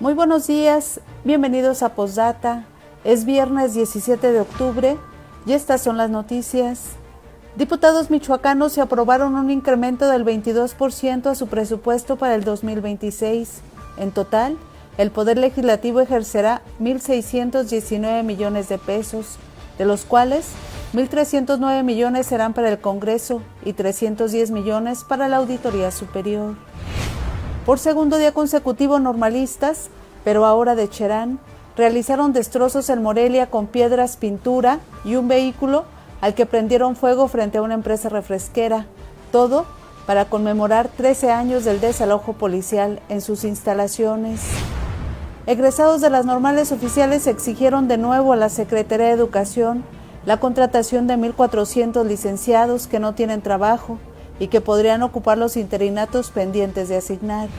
Muy buenos días, bienvenidos a Postdata. Es viernes 17 de octubre y estas son las noticias. Diputados michoacanos se aprobaron un incremento del 22% a su presupuesto para el 2026. En total, el Poder Legislativo ejercerá 1.619 millones de pesos, de los cuales 1.309 millones serán para el Congreso y 310 millones para la Auditoría Superior. Por segundo día consecutivo, normalistas, pero ahora de Cherán, realizaron destrozos en Morelia con piedras, pintura y un vehículo al que prendieron fuego frente a una empresa refresquera, todo para conmemorar 13 años del desalojo policial en sus instalaciones. Egresados de las normales oficiales exigieron de nuevo a la Secretaría de Educación la contratación de 1.400 licenciados que no tienen trabajo y que podrían ocupar los interinatos pendientes de asignar.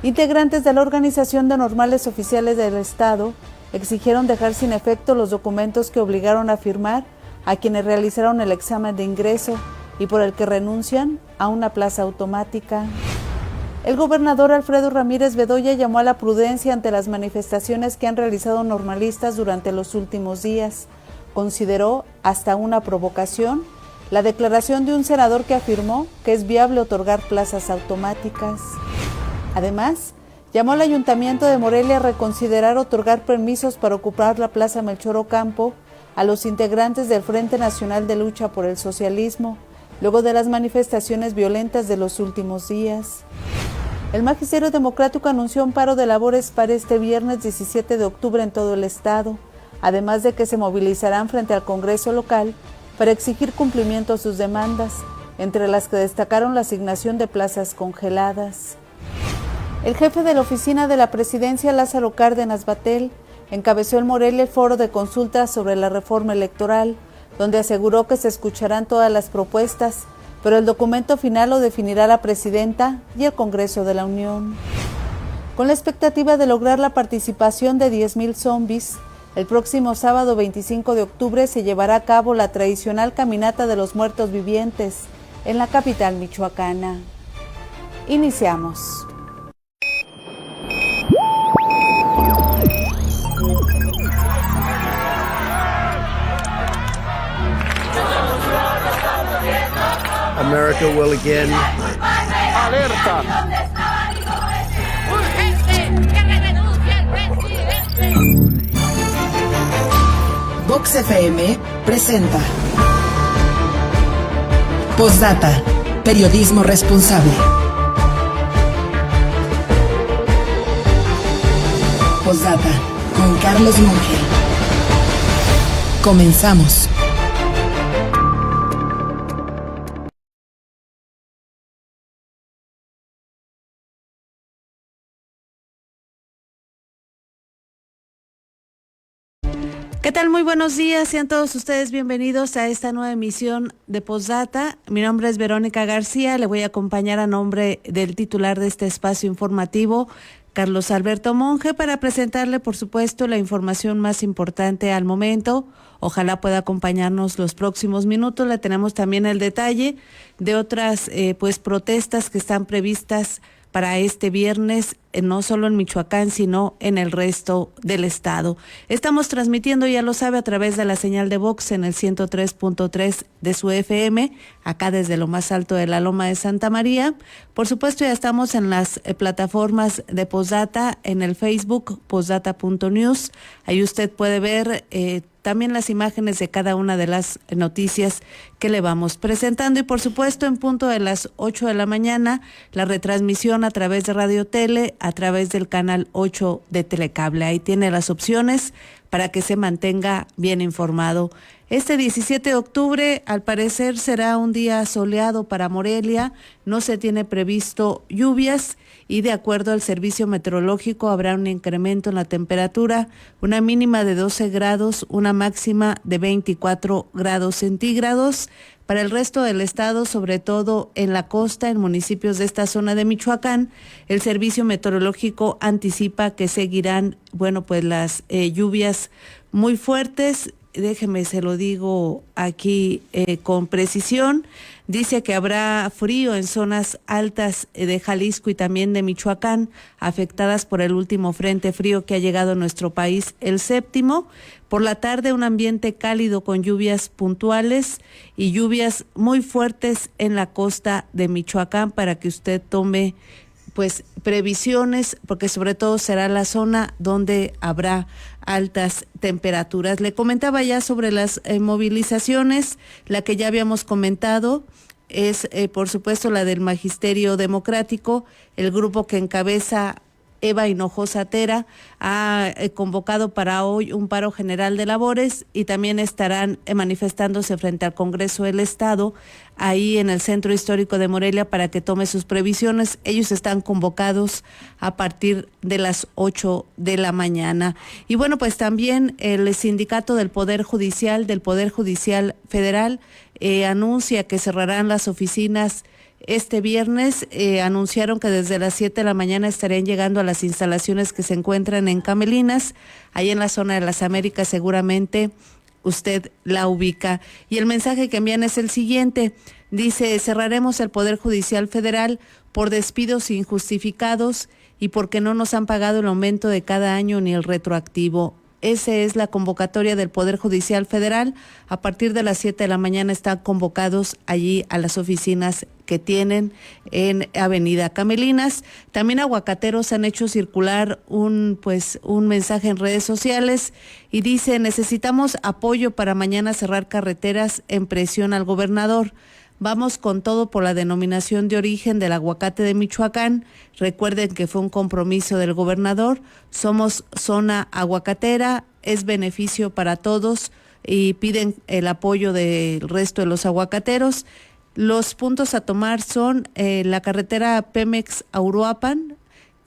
Integrantes de la Organización de Normales Oficiales del Estado exigieron dejar sin efecto los documentos que obligaron a firmar a quienes realizaron el examen de ingreso y por el que renuncian a una plaza automática. El gobernador Alfredo Ramírez Bedoya llamó a la prudencia ante las manifestaciones que han realizado normalistas durante los últimos días. Consideró hasta una provocación la declaración de un senador que afirmó que es viable otorgar plazas automáticas. Además, llamó al Ayuntamiento de Morelia a reconsiderar otorgar permisos para ocupar la Plaza Melchor Ocampo a los integrantes del Frente Nacional de Lucha por el Socialismo, luego de las manifestaciones violentas de los últimos días. El Magisterio Democrático anunció un paro de labores para este viernes 17 de octubre en todo el estado, además de que se movilizarán frente al Congreso local para exigir cumplimiento a sus demandas, entre las que destacaron la asignación de plazas congeladas. El jefe de la oficina de la presidencia, Lázaro Cárdenas Batel, encabezó en Morelia el foro de consultas sobre la reforma electoral, donde aseguró que se escucharán todas las propuestas, pero el documento final lo definirá la presidenta y el Congreso de la Unión. Con la expectativa de lograr la participación de 10,000 zombies, el próximo sábado 25 de octubre se llevará a cabo la tradicional Caminata de los Muertos Vivientes en la capital michoacana. Iniciamos. America will again. Alerta. Vox FM presenta Postdata, periodismo responsable. Postdata con Carlos Monge. Comenzamos. ¿Qué tal? Muy buenos días, sean todos ustedes bienvenidos a esta nueva emisión de Postdata. Mi nombre es Verónica García, le voy a acompañar a nombre del titular de este espacio informativo, Carlos Alberto Monge, para presentarle, por supuesto, la información más importante al momento. Ojalá pueda acompañarnos los próximos minutos. Le tenemos también el detalle de otras protestas que están previstas para este viernes, no solo en Michoacán, sino en el resto del estado. Estamos transmitiendo, ya lo sabe, a través de la señal de Vox en el 103.3 de su FM, acá desde lo más alto de la Loma de Santa María. Por supuesto, ya estamos en las plataformas de Postdata, en el Facebook, postdata.news. Ahí usted puede ver también las imágenes de cada una de las noticias que le vamos presentando. Y por supuesto, en punto de las 8 de la mañana, la retransmisión a través de Radio Tele, a través del canal 8 de Telecable. Ahí tiene las opciones para que se mantenga bien informado. Este 17 de octubre, al parecer, será un día soleado para Morelia. No se tiene previsto lluvias y, de acuerdo al servicio meteorológico, habrá un incremento en la temperatura, una mínima de 12 grados, una máxima de 24 grados centígrados. Para el resto del estado, sobre todo en la costa, en municipios de esta zona de Michoacán, el servicio meteorológico anticipa que seguirán, las lluvias muy fuertes, déjeme, se lo digo aquí con precisión. Dice que habrá frío en zonas altas de Jalisco y también de Michoacán, afectadas por el último frente frío que ha llegado a nuestro país, el séptimo. Por la tarde, un ambiente cálido con lluvias puntuales y lluvias muy fuertes en la costa de Michoacán, para que usted tome pues previsiones, porque sobre todo será la zona donde habrá altas temperaturas. Le comentaba ya sobre las movilizaciones, la que ya habíamos comentado es por supuesto la del Magisterio Democrático, el grupo que encabeza Eva Hinojosa Tera ha convocado para hoy un paro general de labores y también estarán manifestándose frente al Congreso del Estado, ahí en el Centro Histórico de Morelia, para que tome sus previsiones. Ellos están convocados a partir de las 8 de la mañana. Y bueno, pues también el Sindicato del Poder Judicial Federal anuncia que cerrarán las oficinas este viernes. Anunciaron que desde las 7 de la mañana estarían llegando a las instalaciones que se encuentran en Camelinas, ahí en la zona de las Américas. Seguramente usted la ubica. Y el mensaje que envían es el siguiente. Dice: cerraremos el Poder Judicial Federal por despidos injustificados y porque no nos han pagado el aumento de cada año ni el retroactivo. Esa es la convocatoria del Poder Judicial Federal. A partir de las 7 de la mañana están convocados allí a las oficinas que tienen en Avenida Camelinas. También aguacateros han hecho circular un mensaje en redes sociales y dice: necesitamos apoyo para mañana cerrar carreteras en presión al gobernador. Vamos con todo por la denominación de origen del aguacate de Michoacán. Recuerden que fue un compromiso del gobernador. Somos zona aguacatera, es beneficio para todos y piden el apoyo del resto de los aguacateros. Los puntos a tomar son la carretera Pemex a Uruapan,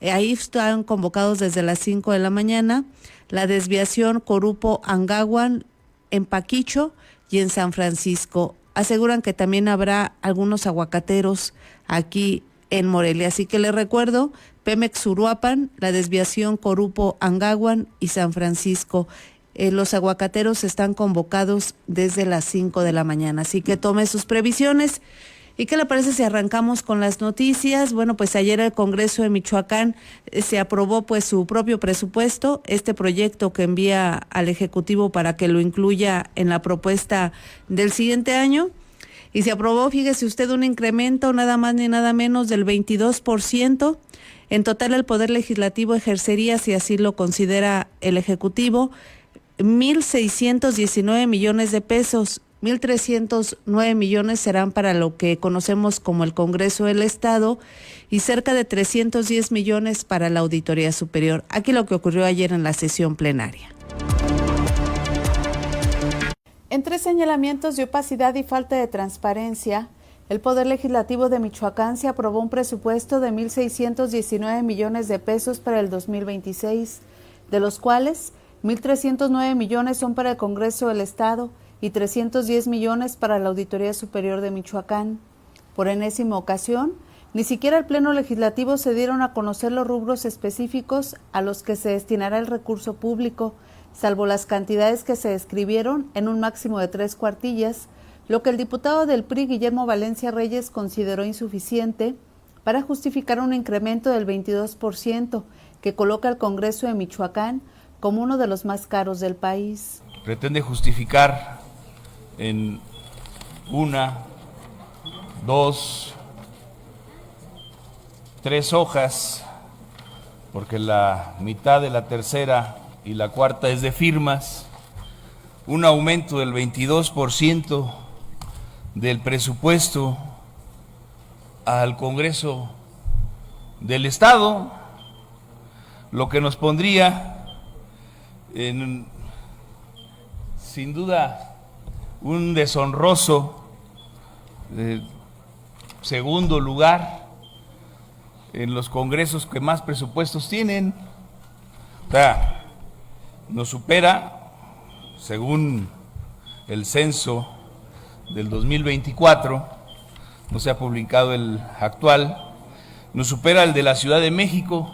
ahí están convocados desde las 5 de la mañana, la desviación Corupo-Angahuan en Paquicho y en San Francisco. Aseguran que también habrá algunos aguacateros aquí en Morelia. Así que les recuerdo, Pemex Uruapan, la desviación Corupo-Angahuan y San Francisco. Los aguacateros están convocados desde las 5 de la mañana. Así que tome sus previsiones. ¿Y qué le parece si arrancamos con las noticias? Bueno, pues ayer el Congreso de Michoacán se aprobó pues su propio presupuesto, este proyecto que envía al Ejecutivo para que lo incluya en la propuesta del siguiente año. Y se aprobó, fíjese usted, un incremento nada más ni nada menos del 22%. En total el Poder Legislativo ejercería, si así lo considera el Ejecutivo, 1,619 millones de pesos. 1,309 millones serán para lo que conocemos como el Congreso del Estado y cerca de 310 millones para la Auditoría Superior. Aquí lo que ocurrió ayer en la sesión plenaria. Entre señalamientos de opacidad y falta de transparencia, el Poder Legislativo de Michoacán se aprobó un presupuesto de 1,619 millones de pesos para el 2026, de los cuales 1,309 millones son para el Congreso del Estado y 310 millones para la Auditoría Superior de Michoacán. Por enésima ocasión, ni siquiera el Pleno Legislativo se dieron a conocer los rubros específicos a los que se destinará el recurso público, salvo las cantidades que se describieron en un máximo de 3 cuartillas, lo que el diputado del PRI, Guillermo Valencia Reyes, consideró insuficiente para justificar un incremento del 22% que coloca al Congreso de Michoacán como uno de los más caros del país. Pretende justificar en 1, 2, 3 hojas, porque la mitad de la tercera y la cuarta es de firmas, un aumento del 22% del presupuesto al Congreso del Estado, lo que nos pondría en, sin duda, un deshonroso segundo lugar en los congresos que más presupuestos tienen. O sea, nos supera, según el censo del 2024, no se ha publicado el actual, nos supera el de la Ciudad de México,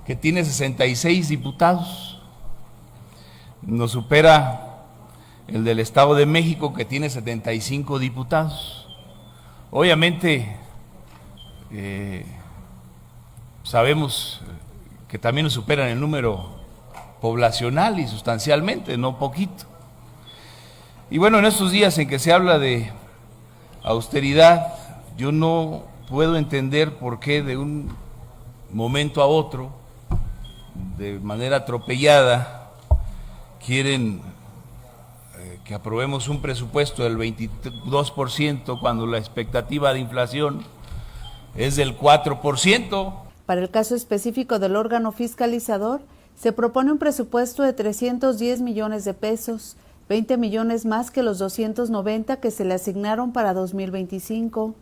que tiene 66 diputados, nos supera el del Estado de México, que tiene 75 diputados. Obviamente, sabemos que también nos superan el número poblacional y sustancialmente, no poquito. Y bueno, en estos días en que se habla de austeridad, yo no puedo entender por qué de un momento a otro, de manera atropellada, quieren que aprobemos un presupuesto del 22% cuando la expectativa de inflación es del 4%. Para el caso específico del órgano fiscalizador, se propone un presupuesto de 310 millones de pesos, 20 millones más que los 290 que se le asignaron para 2025.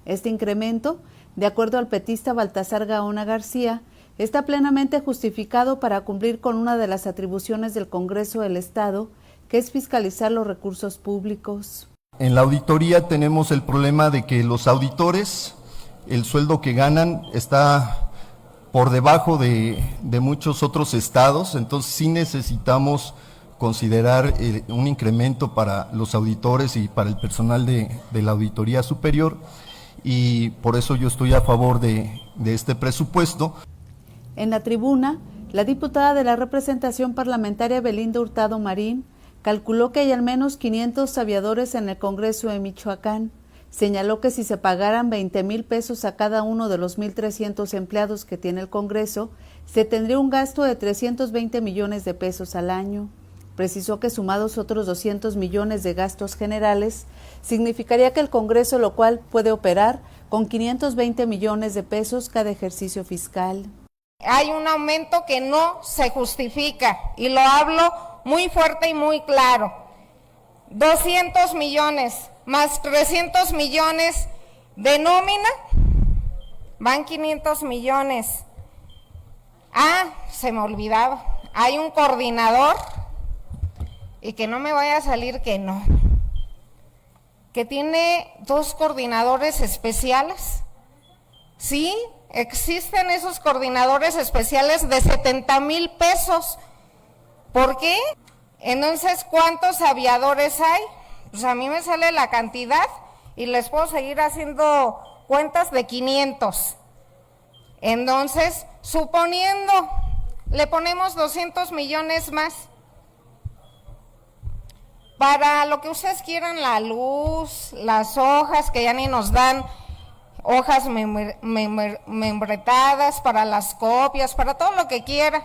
Este incremento, de acuerdo al petista Baltasar Gaona García, está plenamente justificado para cumplir con una de las atribuciones del Congreso del Estado, que es fiscalizar los recursos públicos. En la auditoría tenemos el problema de que los auditores, el sueldo que ganan está por debajo de muchos otros estados, entonces sí necesitamos considerar un incremento para los auditores y para el personal de la Auditoría Superior, y por eso yo estoy a favor de este presupuesto. En la tribuna, la diputada de la representación parlamentaria Belinda Hurtado Marín calculó que hay al menos 500 aviadores en el Congreso de Michoacán. Señaló que si se pagaran 20,000 pesos a cada uno de los 1,300 empleados que tiene el Congreso, se tendría un gasto de 320 millones de pesos al año. Precisó que sumados otros 200 millones de gastos generales, significaría que el Congreso local puede operar con 520 millones de pesos cada ejercicio fiscal. Hay un aumento que no se justifica, y lo hablo muy fuerte y muy claro. 200 millones más 300 millones de nómina, van 500 millones. Se me olvidaba, hay un coordinador, y que no me vaya a salir que no, que tiene 2 coordinadores especiales. Sí, existen esos coordinadores especiales de 70,000 pesos. ¿Por qué? Entonces, ¿cuántos aviadores hay? Pues a mí me sale la cantidad y les puedo seguir haciendo cuentas de 500. Entonces, suponiendo, le ponemos 200 millones más para lo que ustedes quieran, la luz, las hojas, que ya ni nos dan hojas membretadas, para las copias, para todo lo que quiera.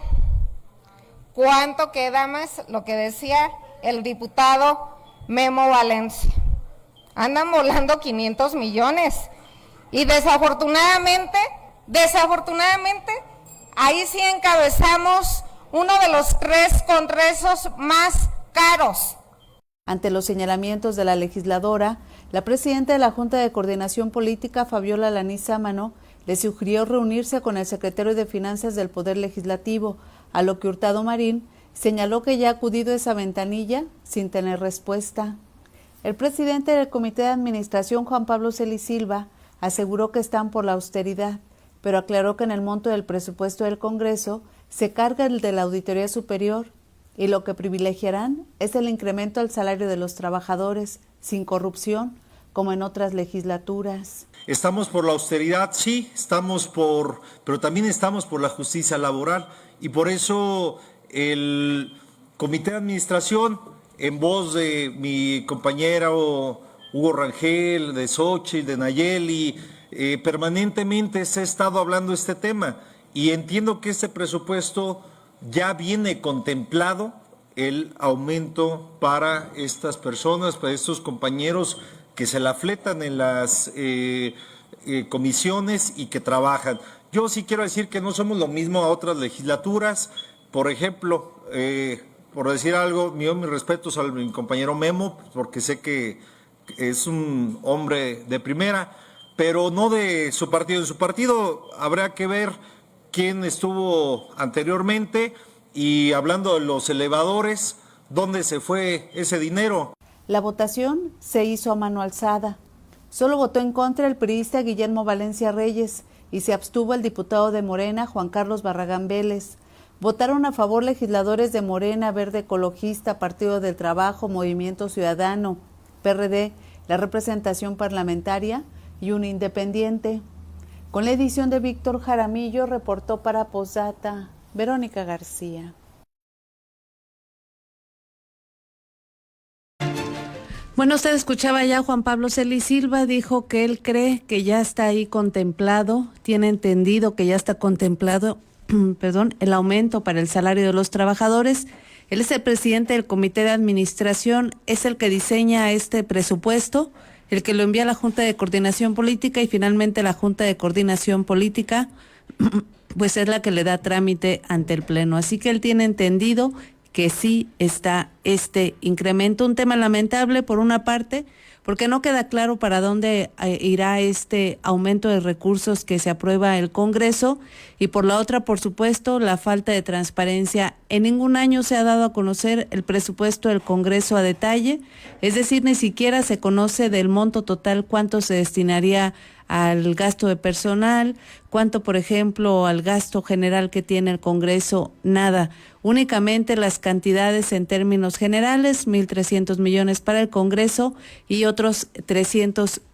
¿Cuánto queda más? Lo que decía el diputado Memo Valencia. Andan volando 500 millones. Y desafortunadamente, ahí sí encabezamos uno de los 3 congresos más caros. Ante los señalamientos de la legisladora, la presidenta de la Junta de Coordinación Política, Fabiola Lanís Sámano, le sugirió reunirse con el secretario de Finanzas del Poder Legislativo, a lo que Hurtado Marín señaló que ya ha acudido a esa ventanilla sin tener respuesta. El presidente del Comité de Administración, Juan Pablo Celis Silva, aseguró que están por la austeridad, pero aclaró que en el monto del presupuesto del Congreso se carga el de la Auditoría Superior, y lo que privilegiarán es el incremento al salario de los trabajadores, sin corrupción, como en otras legislaturas. Estamos por la austeridad, sí, pero también estamos por la justicia laboral, y por eso el Comité de Administración, en voz de mi compañero Hugo Rangel, de Xochitl, de Nayeli, permanentemente se ha estado hablando de este tema, y entiendo que este presupuesto ya viene contemplado el aumento para estas personas, para estos compañeros que se la fletan en las comisiones y que trabajan. Yo sí quiero decir que no somos lo mismo a otras legislaturas. Por ejemplo, por decir algo, mis respetos a mi compañero Memo, porque sé que es un hombre de primera, pero no de su partido. En su partido habrá que ver quién estuvo anteriormente, y hablando de los elevadores, ¿dónde se fue ese dinero? La votación se hizo a mano alzada. Solo votó en contra el priista Guillermo Valencia Reyes y se abstuvo el diputado de Morena, Juan Carlos Barragán Vélez. Votaron a favor legisladores de Morena, Verde Ecologista, Partido del Trabajo, Movimiento Ciudadano, PRD, la representación parlamentaria y un independiente. Con la edición de Víctor Jaramillo, reportó para Posdata Verónica García. Bueno, usted escuchaba ya, Juan Pablo Celis Silva dijo que él cree que ya está ahí contemplado, tiene entendido que ya está contemplado, el aumento para el salario de los trabajadores. Él es el presidente del Comité de Administración, es el que diseña este presupuesto, el que lo envía a la Junta de Coordinación Política y finalmente la Junta de Coordinación Política pues es la que le da trámite ante el Pleno. Así que él tiene entendido que sí está este incremento, un tema lamentable por una parte, porque no queda claro para dónde irá este aumento de recursos que se aprueba el Congreso, y por la otra, por supuesto, la falta de transparencia. En ningún año se ha dado a conocer el presupuesto del Congreso a detalle, es decir, ni siquiera se conoce del monto total cuánto se destinaría al gasto de personal, cuánto, por ejemplo, al gasto general que tiene el Congreso, nada. Únicamente las cantidades en términos generales, 1.300 millones para el Congreso y otros 310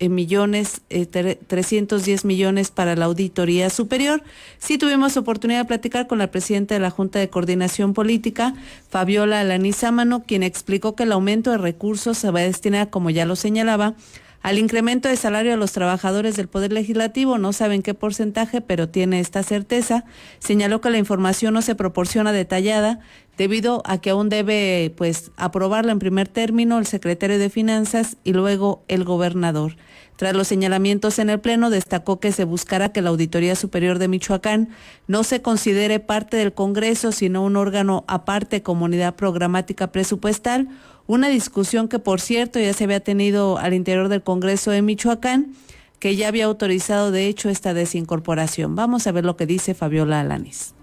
millones para la Auditoría Superior. Sí tuvimos oportunidad de platicar con la presidenta de la Junta de Coordinación Política, Fabiola Alanizámano, quien explicó que el aumento de recursos se va a destinar, como ya lo señalaba, al incremento de salario a los trabajadores del Poder Legislativo. No saben qué porcentaje, pero tiene esta certeza. Señaló que la información no se proporciona detallada debido a que aún debe aprobarla en primer término el secretario de Finanzas y luego el gobernador. Tras los señalamientos en el Pleno, destacó que se buscará que la Auditoría Superior de Michoacán no se considere parte del Congreso, sino un órgano aparte como unidad programática presupuestal, una discusión que, por cierto, ya se había tenido al interior del Congreso de Michoacán, que ya había autorizado, de hecho, esta desincorporación. Vamos a ver lo que dice Fabiola Alanis.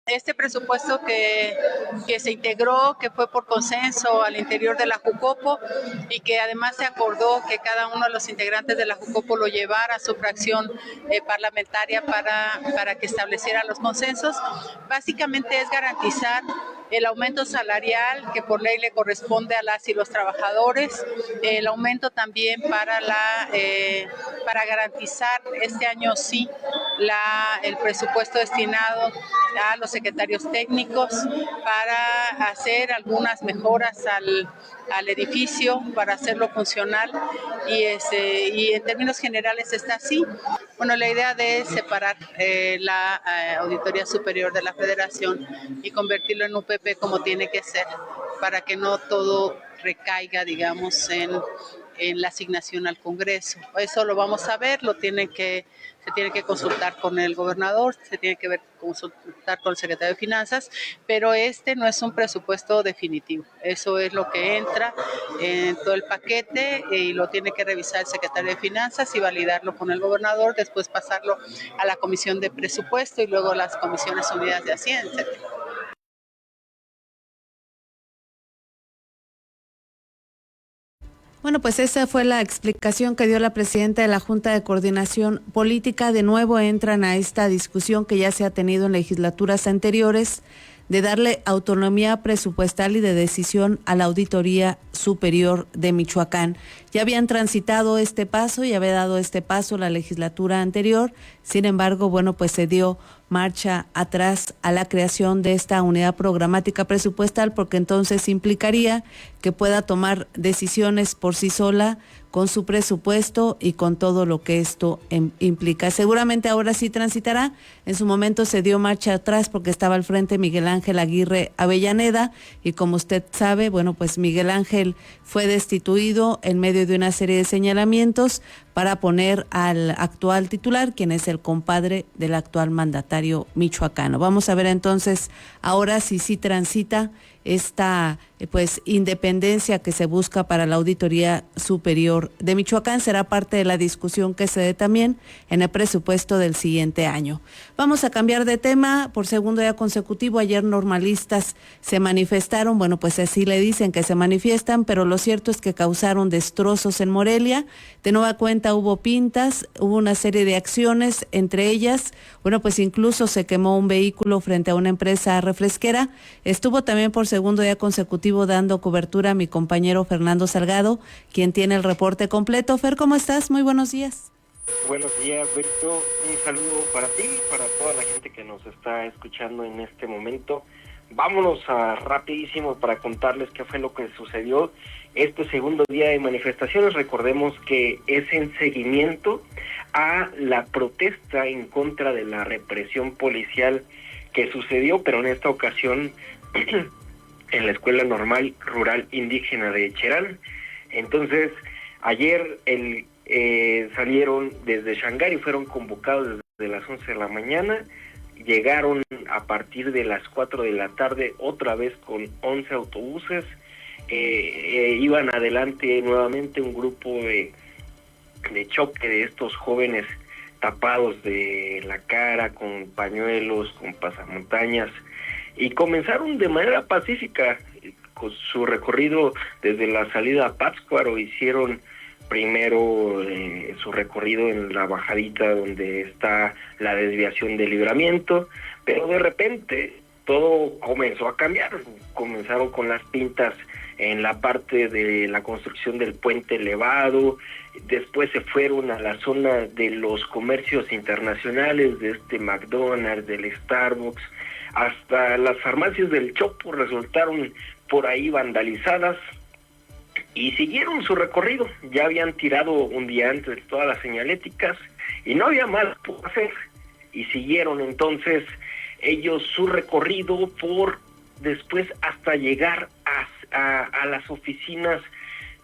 Este presupuesto que se integró, que fue por consenso al interior de la Jucopo y que además se acordó que cada uno de los integrantes de la Jucopo lo llevara a su fracción parlamentaria para que estableciera los consensos, básicamente es garantizar el aumento salarial que por ley le corresponde a las y los trabajadores, el aumento también para garantizar este año sí el presupuesto destinado a los secretarios técnicos para hacer algunas mejoras al edificio, para hacerlo funcional y en términos generales está así. Bueno, la idea de separar la Auditoría Superior de la Federación y convertirlo en UPP como tiene que ser, para que no todo recaiga, digamos, en la asignación al Congreso. Eso lo vamos a ver, se tiene que consultar con el gobernador, se tiene que consultar con el secretario de Finanzas, pero este no es un presupuesto definitivo. Eso es lo que entra en todo el paquete y lo tiene que revisar el secretario de Finanzas y validarlo con el gobernador, después pasarlo a la Comisión de Presupuesto y luego las Comisiones Unidas de Hacienda, etc. Bueno, pues esa fue la explicación que dio la presidenta de la Junta de Coordinación Política. De nuevo entran a esta discusión que ya se ha tenido en legislaturas anteriores de darle autonomía presupuestal y de decisión a la Auditoría Superior de Michoacán. Ya habían transitado este paso y había dado este paso la legislatura anterior. Sin embargo, bueno, pues se dio marcha atrás a la creación de esta unidad programática presupuestal, porque entonces implicaría que pueda tomar decisiones por sí sola con su presupuesto y con todo lo que esto implica. Seguramente ahora sí transitará. En su momento se dio marcha atrás porque estaba al frente Miguel Ángel Aguirre Avellaneda y como usted sabe, bueno, pues Miguel Ángel fue destituido en medio de una serie de señalamientos para poner al actual titular, quien es el compadre del actual mandatario michoacano. Vamos a ver entonces ahora si sí transita esta pues independencia que se busca para la Auditoría Superior de Michoacán. Será parte de la discusión que se dé también en el presupuesto del siguiente año. Vamos a cambiar de tema. Por segundo día consecutivo, ayer normalistas se manifestaron, bueno, pues así le dicen que se manifiestan, pero lo cierto es que causaron destrozos en Morelia. De nueva cuenta hubo pintas, hubo una serie de acciones, entre ellas, bueno, pues incluso se quemó un vehículo frente a una empresa refresquera. Estuvo también por segundo día consecutivo dando cobertura a mi compañero Fernando Salgado, quien tiene el reporte completo. Fer, ¿cómo estás? Muy buenos días. Buenos días, Beto. Un saludo para ti, para toda la gente que nos está escuchando en este momento. Vámonos rapidísimo para contarles qué fue lo que sucedió este segundo día de manifestaciones. Recordemos que es en seguimiento a la protesta en contra de la represión policial que sucedió, pero en esta ocasión en la Escuela Normal Rural Indígena de Cherán. Entonces, ayer salieron desde Shanghái y fueron convocados desde las 11 de la mañana. Llegaron a partir de las 4 de la tarde otra vez con 11 autobuses. Iban adelante nuevamente un grupo de choque de estos jóvenes tapados de la cara, con pañuelos, con pasamontañas, y comenzaron de manera pacífica con su recorrido desde la salida a Pátzcuaro. Hicieron primero su recorrido en la bajadita donde está la desviación de Libramiento, pero de repente todo comenzó a cambiar. Comenzaron con las pintas en la parte de la construcción del puente elevado, después se fueron a la zona de los comercios internacionales, de McDonald's, del Starbucks, hasta las farmacias del Chopo resultaron por ahí vandalizadas y siguieron su recorrido. Ya habían tirado un día antes todas las señaléticas y no había más por hacer, y siguieron entonces ellos su recorrido por después hasta llegar a las oficinas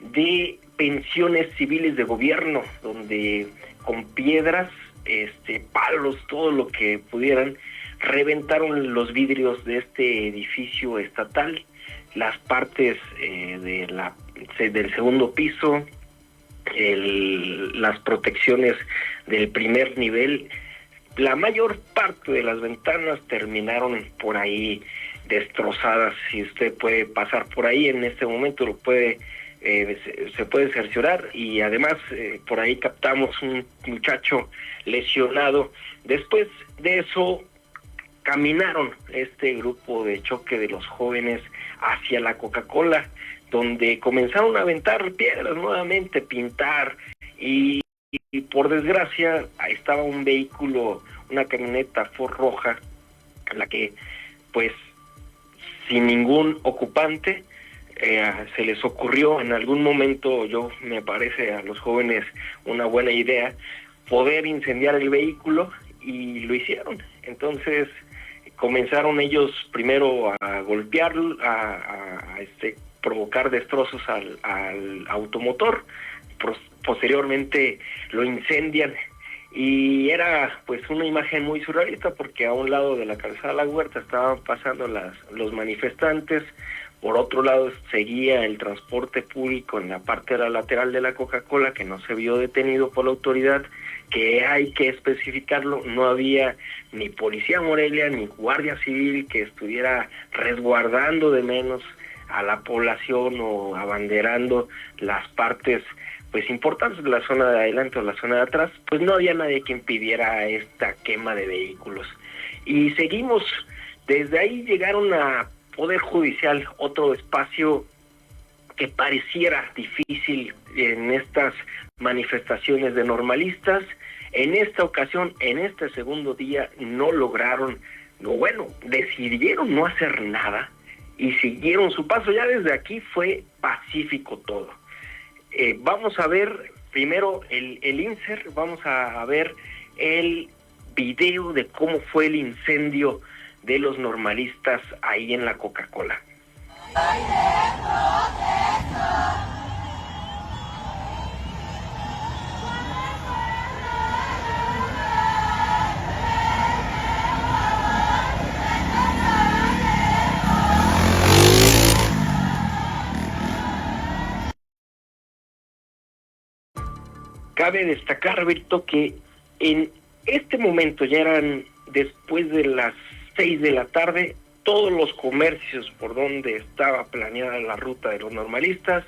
de pensiones civiles de gobierno, donde con piedras, palos, todo lo que pudieran, reventaron los vidrios de este edificio estatal, las partes del segundo piso, las protecciones del primer nivel. La mayor parte de las ventanas terminaron por ahí destrozadas. Si usted puede pasar por ahí en este momento, se puede cerciorar, y además por ahí captamos un muchacho lesionado. Después de eso caminaron este grupo de choque de los jóvenes hacia la Coca-Cola, donde comenzaron a aventar piedras nuevamente, pintar, y por desgracia estaba un vehículo, una camioneta Ford roja, en la que pues sin ningún ocupante se les ocurrió en algún momento, me parece a los jóvenes una buena idea, poder incendiar el vehículo, y lo hicieron. Entonces comenzaron ellos primero a golpearlo, a provocar destrozos al automotor. Posteriormente lo incendian, y era pues una imagen muy surrealista, porque a un lado de la calzada La Huerta estaban pasando los manifestantes, por otro lado seguía el transporte público en la parte de la lateral de la Coca-Cola, que no se vio detenido por la autoridad, que hay que especificarlo, no había ni policía Morelia ni guardia civil que estuviera resguardando de menos a la población o abanderando las partes pues importantes de la zona de adelante o la zona de atrás. Pues no había nadie que impidiera esta quema de vehículos. Y seguimos, desde ahí llegaron a Poder Judicial, otro espacio que pareciera difícil en estas manifestaciones de normalistas. En esta ocasión, en este segundo día, no lograron, decidieron no hacer nada y siguieron su paso. Ya desde aquí fue pacífico todo. Vamos a ver primero el insert, vamos a ver el video de cómo fue el incendio de los normalistas ahí en la Coca-Cola. cabe destacar, Berto, que en este momento ya eran después de las 6 de la tarde, todos los comercios por donde estaba planeada la ruta de los normalistas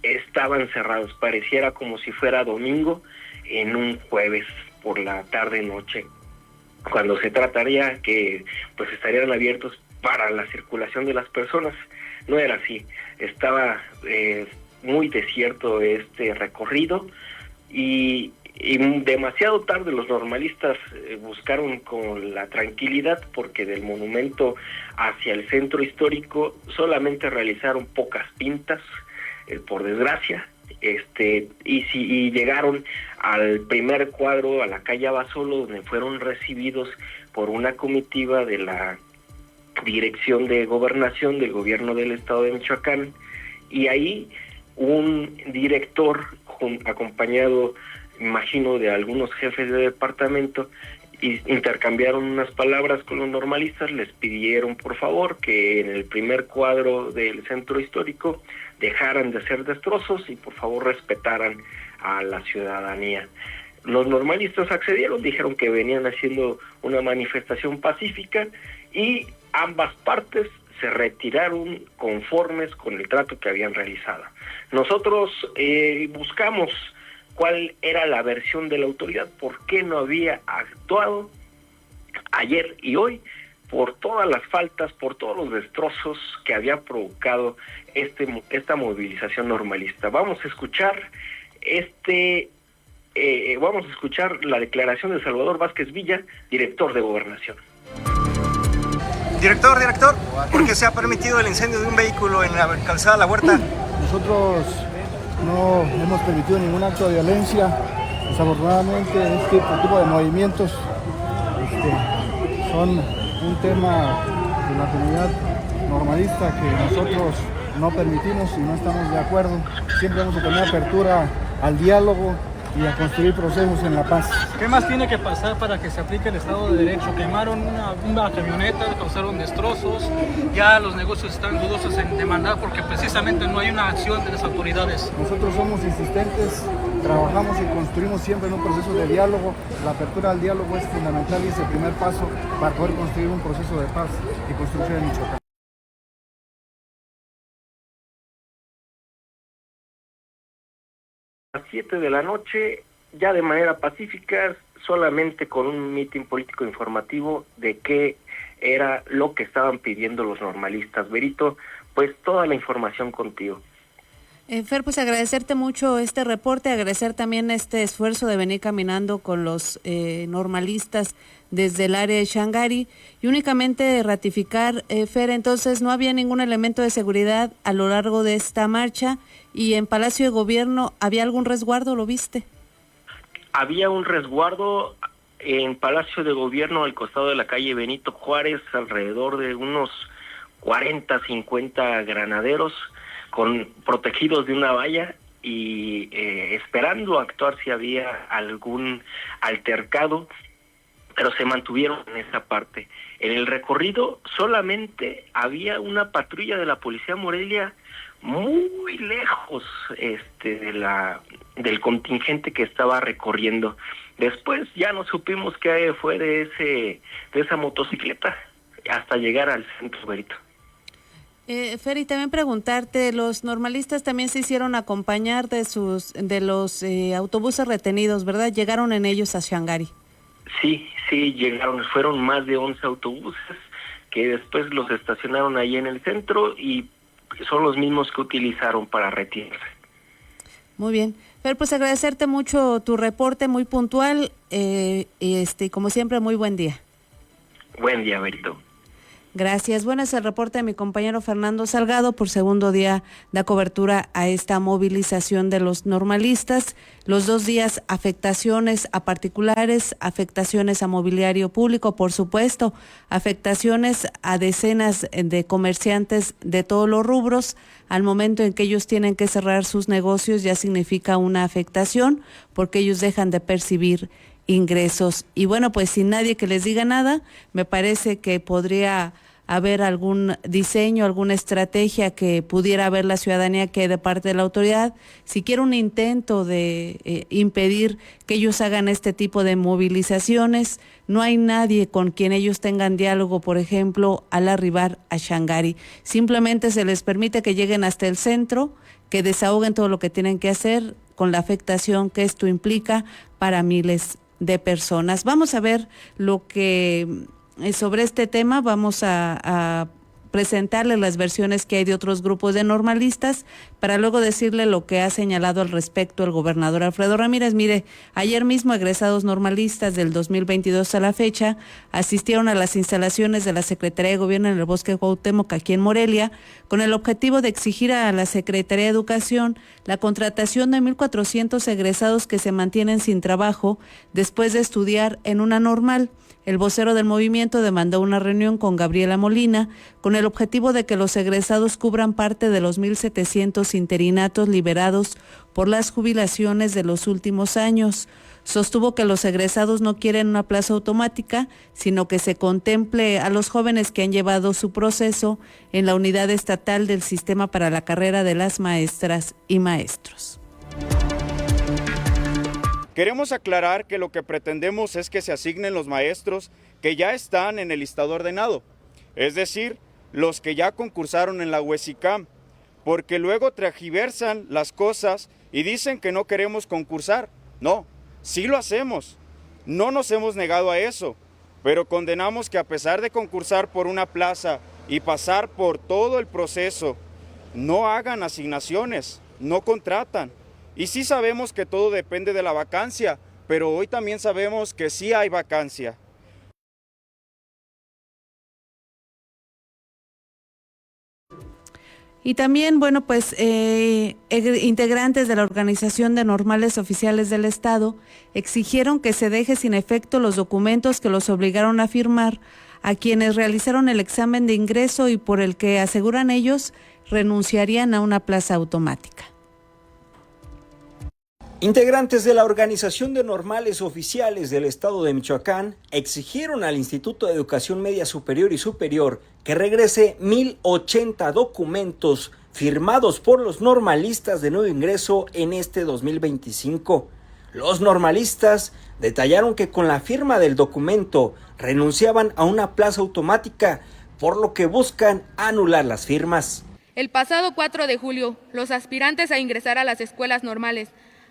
estaban cerrados. Pareciera como si fuera domingo en un jueves por la tarde-noche, cuando se trataría que pues estarían abiertos para la circulación de las personas. No era así, estaba muy desierto este recorrido y demasiado tarde los normalistas buscaron con la tranquilidad, porque del monumento hacia el centro histórico solamente realizaron pocas pintas, por desgracia, y llegaron al primer cuadro, a la calle Abasolo, donde fueron recibidos por una comitiva de la Dirección de Gobernación del Gobierno del Estado de Michoacán, y ahí un director acompañado, imagino, de algunos jefes de departamento, y intercambiaron unas palabras con los normalistas. Les pidieron por favor que en el primer cuadro del centro histórico dejaran de hacer destrozos y por favor respetaran a la ciudadanía. Los normalistas accedieron, dijeron que venían haciendo una manifestación pacífica y ambas partes se retiraron conformes con el trato que habían realizado. Nosotros buscamos cuál era la versión de la autoridad, por qué no había actuado ayer y hoy, por todas las faltas, por todos los destrozos que había provocado esta movilización normalista. Vamos a escuchar la declaración de Salvador Vázquez Villa, director de Gobernación. Director, ¿por qué se ha permitido el incendio de un vehículo en la calzada La Huerta? Nosotros no hemos permitido ningún acto de violencia. Desafortunadamente este tipo de movimientos son un tema de la comunidad normalista que nosotros no permitimos y no estamos de acuerdo. Siempre vamos a tener apertura al diálogo y a construir procesos en la paz. ¿Qué más tiene que pasar para que se aplique el Estado de Derecho? Quemaron una camioneta, causaron destrozos, ya los negocios están dudosos en demandar porque precisamente no hay una acción de las autoridades. Nosotros somos insistentes, trabajamos y construimos siempre en un proceso de diálogo. La apertura al diálogo es fundamental y es el primer paso para poder construir un proceso de paz y construcción en Michoacán. A las 7 de la noche, ya de manera pacífica, solamente con un mitin político informativo de qué era lo que estaban pidiendo los normalistas. Berito, pues toda la información contigo. Fer, pues agradecerte mucho este reporte, agradecer también este esfuerzo de venir caminando con los normalistas desde el área de Xangari y únicamente ratificar, Fer, entonces no había ningún elemento de seguridad a lo largo de esta marcha y en Palacio de Gobierno, ¿había algún resguardo? ¿Lo viste? Había un resguardo en Palacio de Gobierno al costado de la calle Benito Juárez, alrededor de unos 40, 50 granaderos protegidos de una valla y esperando actuar si había algún altercado, pero se mantuvieron en esa parte. En el recorrido solamente había una patrulla de la Policía Morelia muy lejos del contingente que estaba recorriendo. Después ya no supimos qué fue de esa motocicleta hasta llegar al centro, Berito. Fer, y también preguntarte, los normalistas también se hicieron acompañar de los autobuses retenidos, ¿verdad? Llegaron en ellos a Xangari. Sí, llegaron, fueron más de 11 autobuses que después los estacionaron ahí en el centro y son los mismos que utilizaron para retirarse. Muy bien. Fer, pues agradecerte mucho tu reporte, muy puntual, como siempre, muy buen día. Buen día, Berito. Gracias. Bueno, es el reporte de mi compañero Fernando Salgado. Por segundo día da cobertura a esta movilización de los normalistas. Los 2 días, afectaciones a particulares, afectaciones a mobiliario público, por supuesto, afectaciones a decenas de comerciantes de todos los rubros. Al momento en que ellos tienen que cerrar sus negocios ya significa una afectación porque ellos dejan de percibir ingresos. Y bueno, pues sin nadie que les diga nada, me parece que podría haber algún diseño, alguna estrategia que pudiera ver la ciudadanía que de parte de la autoridad, siquiera un intento de impedir que ellos hagan este tipo de movilizaciones. No hay nadie con quien ellos tengan diálogo, por ejemplo, al arribar a Shangari. Simplemente se les permite que lleguen hasta el centro, que desahoguen todo lo que tienen que hacer, con la afectación que esto implica para miles de personas. Vamos a ver lo que sobre este tema, vamos a presentarle las versiones que hay de otros grupos de normalistas para luego decirle lo que ha señalado al respecto el gobernador Alfredo Ramírez. Mire, ayer mismo egresados normalistas del 2022 a la fecha asistieron a las instalaciones de la Secretaría de Gobierno en el Bosque Cuauhtémoc, aquí en Morelia, con el objetivo de exigir a la Secretaría de Educación la contratación de 1,400 egresados que se mantienen sin trabajo después de estudiar en una normal. El vocero del movimiento demandó una reunión con Gabriela Molina con el objetivo de que los egresados cubran parte de los 1,700 interinatos liberados por las jubilaciones de los últimos años. Sostuvo que los egresados no quieren una plaza automática, sino que se contemple a los jóvenes que han llevado su proceso en la unidad estatal del sistema para la carrera de las maestras y maestros. Queremos aclarar que lo que pretendemos es que se asignen los maestros que ya están en el listado ordenado, es decir, los que ya concursaron en la UESICAM, porque luego tergiversan las cosas y dicen que no queremos concursar. No, sí lo hacemos, no nos hemos negado a eso, pero condenamos que a pesar de concursar por una plaza y pasar por todo el proceso, no hagan asignaciones, no contratan. Y sí sabemos que todo depende de la vacancia, pero hoy también sabemos que sí hay vacancia. Y también, bueno, pues integrantes de la Organización de Normales Oficiales del Estado exigieron que se deje sin efecto los documentos que los obligaron a firmar a quienes realizaron el examen de ingreso y por el que, aseguran ellos, renunciarían a una plaza automática. Integrantes de la Organización de Normales Oficiales del Estado de Michoacán exigieron al Instituto de Educación Media Superior y Superior que regrese 1,080 documentos firmados por los normalistas de nuevo ingreso en este 2025. Los normalistas detallaron que con la firma del documento renunciaban a una plaza automática, por lo que buscan anular las firmas. El pasado 4 de julio, los aspirantes a ingresar a las escuelas normales,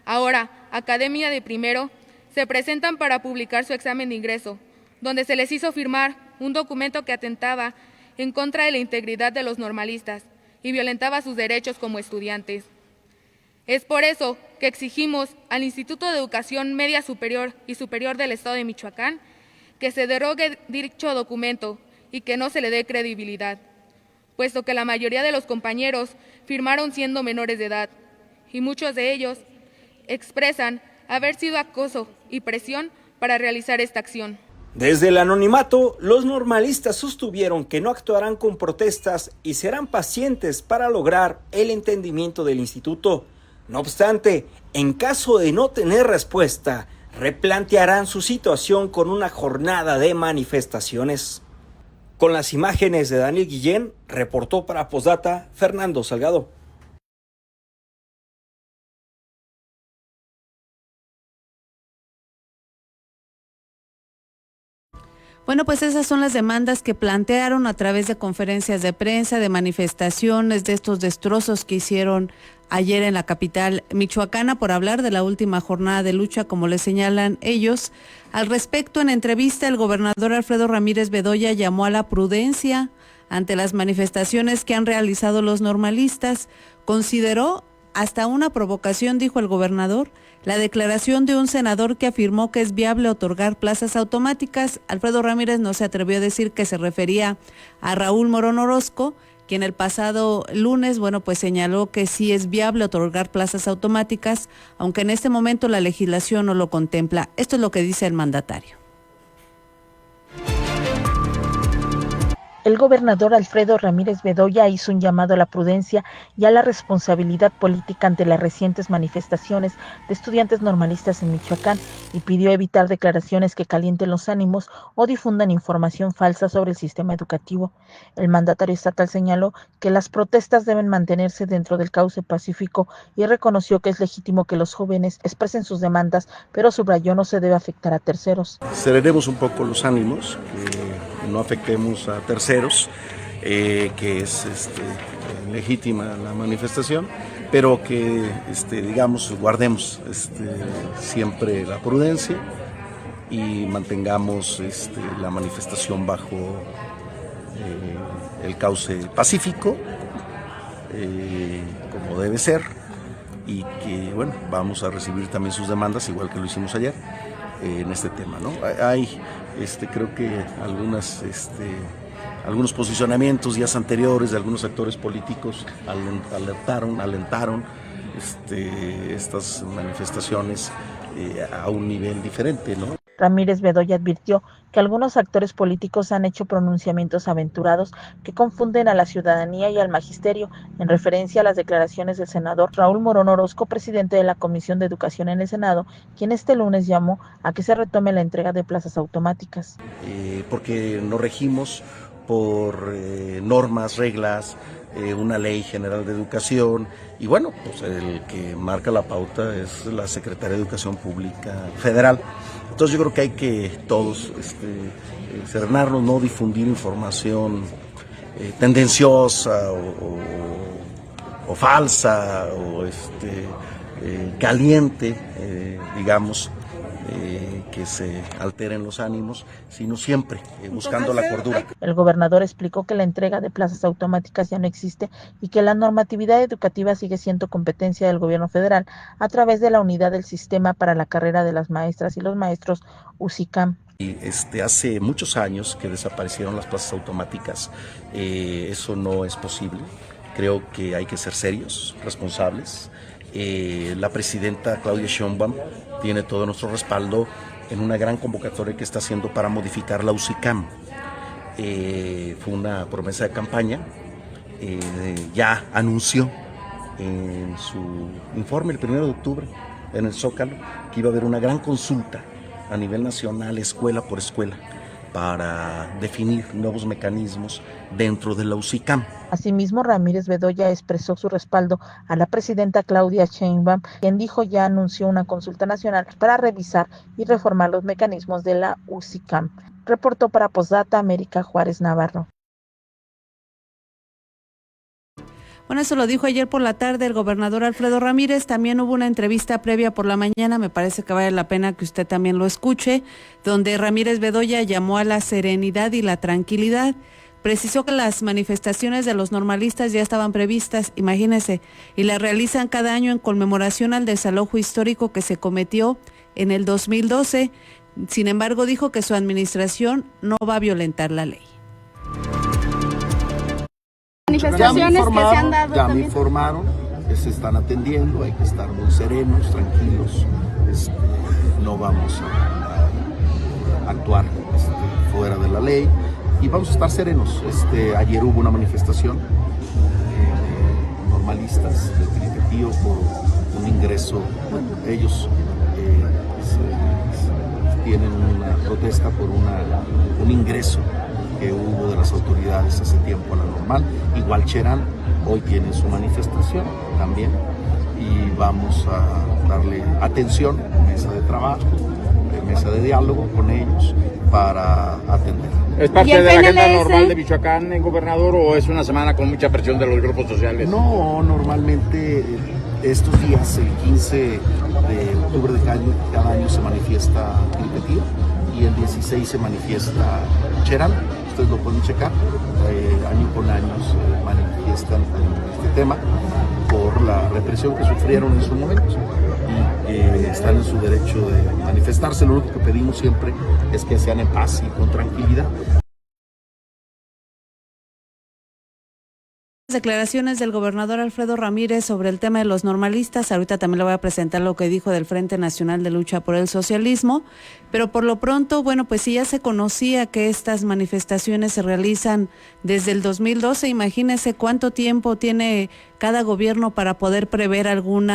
ahora Academia de Primero, se presentan para publicar su examen de ingreso, donde se les hizo firmar un documento que atentaba en contra de la integridad de los normalistas y violentaba sus derechos como estudiantes. Es por eso que exigimos al Instituto de Educación Media Superior y Superior del Estado de Michoacán que se derogue dicho documento y que no se le dé credibilidad, puesto que la mayoría de los compañeros firmaron siendo menores de edad y muchos de ellos expresan haber sido acoso y presión para realizar esta acción. Desde el anonimato, los normalistas sostuvieron que no actuarán con protestas y serán pacientes para lograr el entendimiento del instituto. No obstante, en caso de no tener respuesta, replantearán su situación con una jornada de manifestaciones. Con las imágenes de Daniel Guillén, reportó para Postdata Fernando Salgado. Bueno, pues esas son las demandas que plantearon a través de conferencias de prensa, de manifestaciones, de estos destrozos que hicieron ayer en la capital michoacana por hablar de la última jornada de lucha, como le señalan ellos. Al respecto, en entrevista, el gobernador Alfredo Ramírez Bedoya llamó a la prudencia ante las manifestaciones que han realizado los normalistas. Consideró hasta una provocación, dijo el gobernador, la declaración de un senador que afirmó que es viable otorgar plazas automáticas. Alfredo Ramírez no se atrevió a decir que se refería a Raúl Morón Orozco, quien el pasado lunes, pues señaló que sí es viable otorgar plazas automáticas, aunque en este momento la legislación no lo contempla. Esto es lo que dice el mandatario. El gobernador Alfredo Ramírez Bedoya hizo un llamado a la prudencia y a la responsabilidad política ante las recientes manifestaciones de estudiantes normalistas en Michoacán y pidió evitar declaraciones que calienten los ánimos o difundan información falsa sobre el sistema educativo. El mandatario estatal señaló que las protestas deben mantenerse dentro del cauce pacífico y reconoció que es legítimo que los jóvenes expresen sus demandas, pero subrayó no se debe afectar a terceros. Serenemos un poco los ánimos, que no afectemos a terceros, que es legítima la manifestación, pero que digamos guardemos siempre la prudencia y mantengamos la manifestación bajo el cauce pacífico, como debe ser, y que bueno, vamos a recibir también sus demandas igual que lo hicimos ayer en este tema, ¿no? Hay creo que algunos posicionamientos días anteriores de algunos actores políticos alentaron estas manifestaciones a un nivel diferente, ¿no? Ramírez Bedoya advirtió que algunos actores políticos han hecho pronunciamientos aventurados que confunden a la ciudadanía y al magisterio, en referencia a las declaraciones del senador Raúl Morón Orozco, presidente de la Comisión de Educación en el Senado, quien este lunes llamó a que se retome la entrega de plazas automáticas. Porque nos regimos por normas, reglas, una ley general de educación, y bueno, pues el que marca la pauta es la Secretaría de Educación Pública Federal. Entonces yo creo que hay que todos serenarnos, no difundir información tendenciosa o falsa o caliente, digamos, que se alteren los ánimos, sino siempre buscando la cordura. El gobernador explicó que la entrega de plazas automáticas ya no existe y que la normatividad educativa sigue siendo competencia del gobierno federal a través de la unidad del sistema para la carrera de las maestras y los maestros UCICAM. Y hace muchos años que desaparecieron las plazas automáticas, eso no es posible. Creo que hay que ser serios, responsables. La presidenta Claudia Sheinbaum tiene todo nuestro respaldo en una gran convocatoria que está haciendo para modificar la UCICAM. Fue una promesa de campaña, ya anunció en su informe el 1 de octubre en el Zócalo que iba a haber una gran consulta a nivel nacional, escuela por escuela, para definir nuevos mecanismos dentro de la UCICAM. Asimismo, Ramírez Bedoya expresó su respaldo a la presidenta Claudia Sheinbaum, quien dijo ya anunció una consulta nacional para revisar y reformar los mecanismos de la UCICAM. Reportó para Postdata América Juárez Navarro. Bueno, eso lo dijo ayer por la tarde el gobernador Alfredo Ramírez. También hubo una entrevista previa por la mañana, me parece que vale la pena que usted también lo escuche, donde Ramírez Bedoya llamó a la serenidad y la tranquilidad. Precisó que las manifestaciones de los normalistas ya estaban previstas, imagínense, y las realizan cada año en conmemoración al desalojo histórico que se cometió en el 2012. Sin embargo, dijo que su administración no va a violentar la ley. Manifestaciones que se han dado ya me informaron que se están atendiendo, hay que estar muy serenos, tranquilos, no vamos a actuar fuera de la ley y vamos a estar serenos. Ayer hubo una manifestación normalistas del Tajín por un ingreso, bueno, ellos tienen una protesta por un ingreso que hubo de las autoridades hace tiempo a la normal. Igual Cherán hoy tiene su manifestación también y vamos a darle atención, mesa de trabajo, mesa de diálogo con ellos para atender. ¿Es parte de la agenda normal de Michoacán, gobernador, o es una semana con mucha presión de los grupos sociales? No, normalmente estos días, el 15 de octubre de cada año se manifiesta el Tajín y el 16 se manifiesta Cherán. Ustedes lo pueden checar, año con año se manifiestan este tema por la represión que sufrieron en su momento y están en su derecho de manifestarse. Lo único que pedimos siempre es que sean en paz y con tranquilidad. Declaraciones del gobernador Alfredo Ramírez sobre el tema de los normalistas. Ahorita también le voy a presentar lo que dijo del Frente Nacional de Lucha por el Socialismo, Pero por lo pronto, bueno, pues si ya se conocía que estas manifestaciones se realizan desde el 2012, imagínese cuánto tiempo tiene cada gobierno para poder prever algún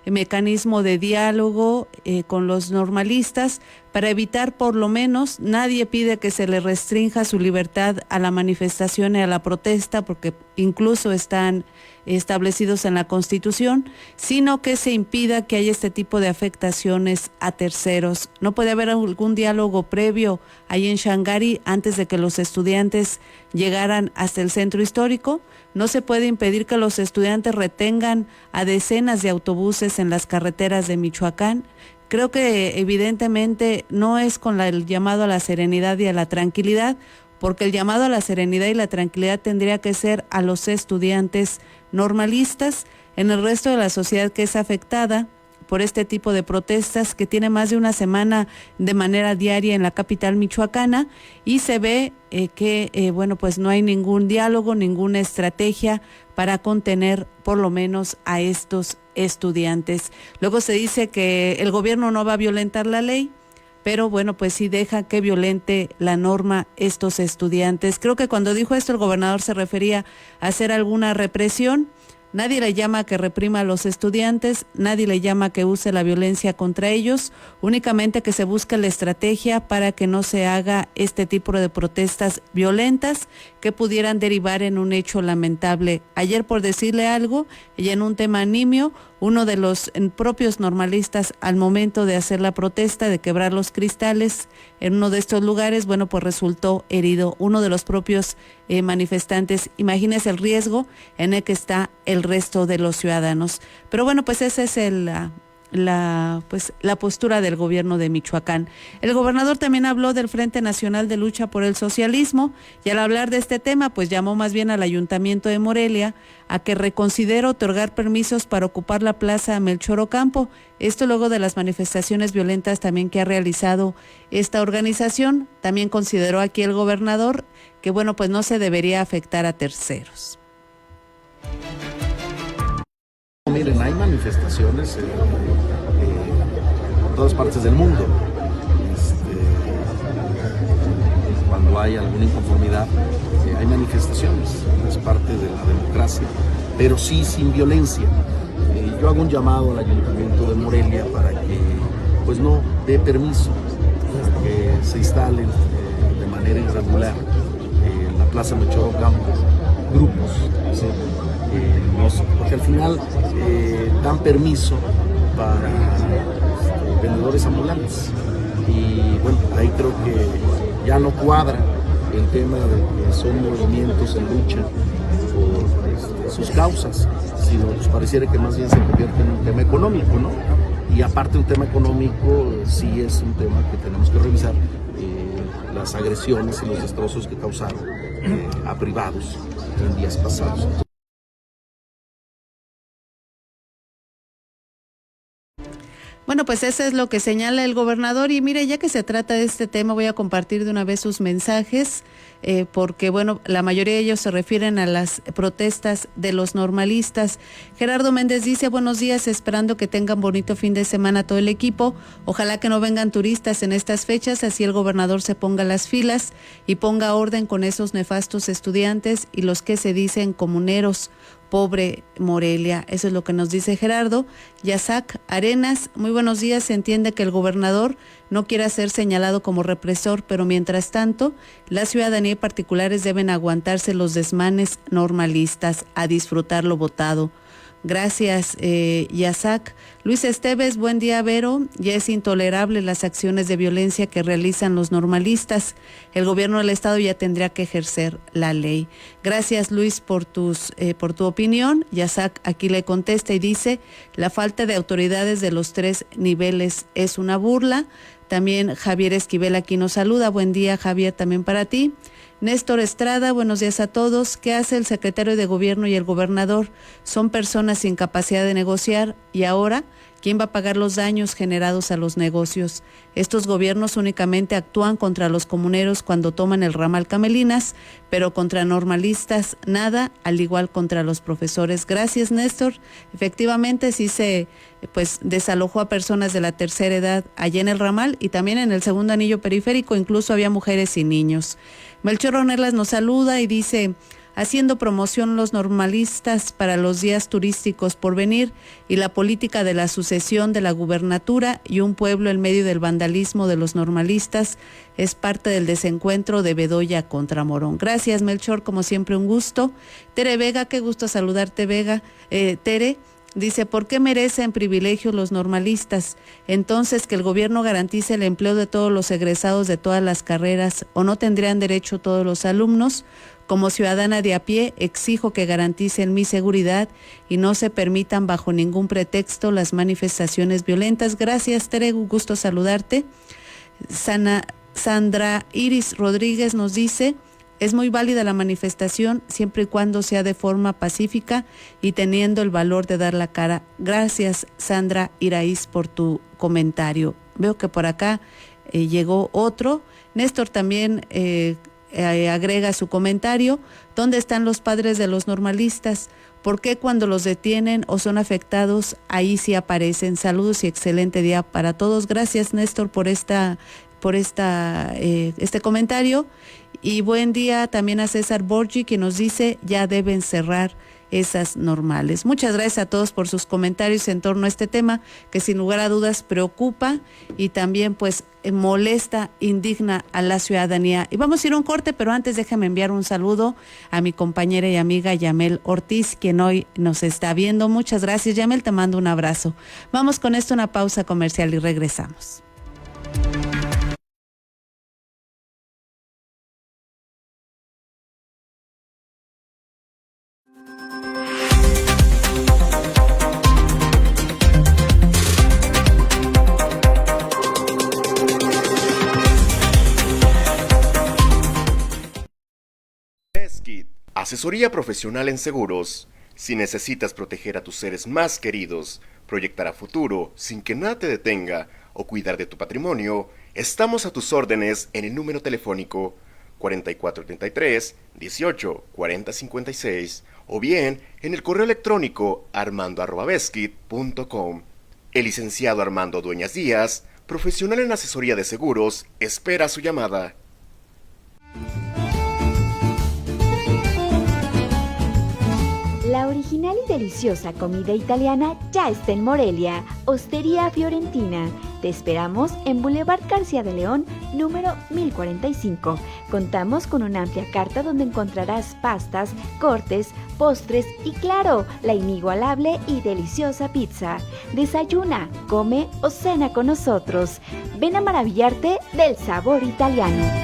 mecanismo de diálogo con los normalistas, para evitar por lo menos, nadie pide que se le restrinja su libertad a la manifestación y a la protesta, porque incluso están establecidos en la Constitución, sino que se impida que haya este tipo de afectaciones a terceros. No puede haber algún diálogo previo ahí en Shangari antes de que los estudiantes llegaran hasta el centro histórico. No se puede impedir que los estudiantes retengan a decenas de autobuses en las carreteras de Michoacán. Creo que evidentemente no es con el llamado a la serenidad y a la tranquilidad, porque el llamado a la serenidad y la tranquilidad tendría que ser a los estudiantes normalistas. En el resto de la sociedad que es afectada por este tipo de protestas, que tiene más de una semana de manera diaria en la capital michoacana, y se ve que bueno, pues no hay ningún diálogo, ninguna estrategia para contener por lo menos a estos estudiantes. Luego se dice que el gobierno no va a violentar la ley, pero bueno, pues sí deja que violente la norma estos estudiantes. Creo que cuando dijo esto el gobernador se refería a hacer alguna represión. Nadie le llama a que reprima a los estudiantes, nadie le llama a que use la violencia contra ellos, únicamente que se busque la estrategia para que no se haga este tipo de protestas violentas que pudieran derivar en un hecho lamentable. Ayer, por decirle algo, y en un tema nimio, uno de los propios normalistas, al momento de hacer la protesta, de quebrar los cristales en uno de estos lugares, bueno, pues resultó herido uno de los propios manifestantes. Imagínese el riesgo en el que está el resto de los ciudadanos. Pero bueno, pues esa es la postura del gobierno de Michoacán. El gobernador también habló del Frente Nacional de Lucha por el Socialismo, y al hablar de este tema, pues llamó más bien al Ayuntamiento de Morelia a que reconsidere otorgar permisos para ocupar la plaza Melchor Ocampo. Esto luego de las manifestaciones violentas también que ha realizado esta organización. También consideró aquí el gobernador que bueno, pues no se debería afectar a terceros. Miren, hay manifestaciones en todas partes del mundo. Cuando hay alguna inconformidad, hay manifestaciones, es parte de la democracia, pero sí sin violencia. Yo hago un llamado al Ayuntamiento de Morelia para que pues no dé permiso que se instalen de manera irregular en la Plaza Melchor Ocampo grupos, ¿sí? Porque al final dan permiso para vendedores ambulantes, y bueno, ahí creo que ya no cuadra el tema de que son movimientos en lucha por sus causas, sino pues pareciera que más bien se convierte en un tema económico, ¿no? Y aparte un tema económico, sí es un tema que tenemos que revisar, las agresiones y los destrozos que causaron a privados en días pasados. Bueno, pues eso es lo que señala el gobernador, y mire, ya que se trata de este tema, voy a compartir de una vez sus mensajes, porque bueno, la mayoría de ellos se refieren a las protestas de los normalistas. Gerardo Méndez dice: buenos días, esperando que tengan bonito fin de semana todo el equipo, ojalá que no vengan turistas en estas fechas, así el gobernador se ponga las filas y ponga orden con esos nefastos estudiantes y los que se dicen comuneros. Pobre Morelia, eso es lo que nos dice Gerardo. Yasac Arenas, muy buenos días. Se entiende que el gobernador no quiera ser señalado como represor, pero mientras tanto, la ciudadanía y particulares deben aguantarse los desmanes normalistas, a disfrutar lo votado. Gracias, Yasac. Luis Esteves, buen día, Vero. Ya es intolerable las acciones de violencia que realizan los normalistas. El gobierno del estado ya tendría que ejercer la ley. Gracias, Luis, por tu opinión. Yasac aquí le contesta y dice: la falta de autoridades de los 3 niveles es una burla. También Javier Esquivel aquí nos saluda. Buen día, Javier, también para ti. Néstor Estrada, buenos días a todos. ¿Qué hace el secretario de Gobierno y el gobernador? Son personas sin capacidad de negociar y ahora, ¿quién va a pagar los daños generados a los negocios? Estos gobiernos únicamente actúan contra los comuneros cuando toman el ramal Camelinas, pero contra normalistas nada, al igual contra los profesores. Gracias, Néstor. Efectivamente, sí se desalojó a personas de la tercera edad allá en el ramal y también en el segundo anillo periférico, incluso había mujeres y niños. Melchor Ornelas nos saluda y dice: haciendo promoción los normalistas para los días turísticos por venir y la política de la sucesión de la gubernatura y un pueblo en medio del vandalismo de los normalistas es parte del desencuentro de Bedoya contra Morón. Gracias, Melchor, como siempre un gusto. Tere Vega, qué gusto saludarte, Vega. Tere dice: ¿por qué merecen privilegios los normalistas? Entonces, que el gobierno garantice el empleo de todos los egresados de todas las carreras, ¿o no tendrían derecho todos los alumnos? Como ciudadana de a pie, exijo que garanticen mi seguridad y no se permitan bajo ningún pretexto las manifestaciones violentas. Gracias, Tere, un gusto saludarte. Sandra Iris Rodríguez nos dice: es muy válida la manifestación siempre y cuando sea de forma pacífica y teniendo el valor de dar la cara. Gracias, Sandra Iris, por tu comentario. Veo que por acá llegó otro. Néstor también agrega su comentario: ¿dónde están los padres de los normalistas? ¿Por qué cuando los detienen o son afectados ahí sí aparecen? Saludos y excelente día para todos. Gracias, Néstor, por este comentario, y buen día también a César Borgi, que nos dice: ya deben cerrar esas normales. Muchas gracias a todos por sus comentarios en torno a este tema que sin lugar a dudas preocupa y también molesta, indigna a la ciudadanía. Y vamos a ir a un corte, pero antes déjame enviar un saludo a mi compañera y amiga Yamel Ortiz, quien hoy nos está viendo. Muchas gracias, Yamel, te mando un abrazo. Vamos con esto, una pausa comercial y regresamos. Asesoría profesional en seguros. Si necesitas proteger a tus seres más queridos, proyectar a futuro sin que nada te detenga o cuidar de tu patrimonio, estamos a tus órdenes en el número telefónico 4433 18 40 56 o bien en el correo electrónico armando@beskid.com. El licenciado Armando Dueñas Díaz, profesional en asesoría de seguros, espera su llamada. La original y deliciosa comida italiana ya está en Morelia, Hostería Fiorentina. Te esperamos en Boulevard García de León, número 1045. Contamos con una amplia carta donde encontrarás pastas, cortes, postres y claro, la inigualable y deliciosa pizza. Desayuna, come o cena con nosotros. Ven a maravillarte del sabor italiano.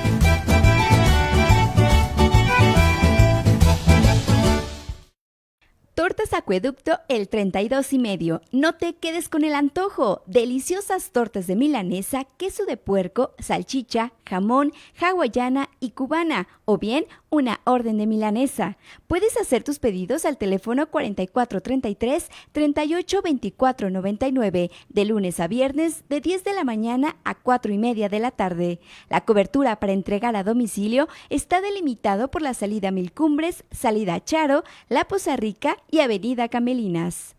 Tortas Acueducto el 32 y medio. No te quedes con el antojo. Deliciosas tortas de milanesa, queso de puerco, salchicha, jamón, hawaiana y cubana, o bien una orden de milanesa. Puedes hacer tus pedidos al teléfono 4433 382499 de lunes a viernes de 10 de la mañana a 4:30 de la tarde. La cobertura para entregar a domicilio está delimitado por la salida Mil Cumbres, salida Charo, La Poza Rica y Avenida Camelinas.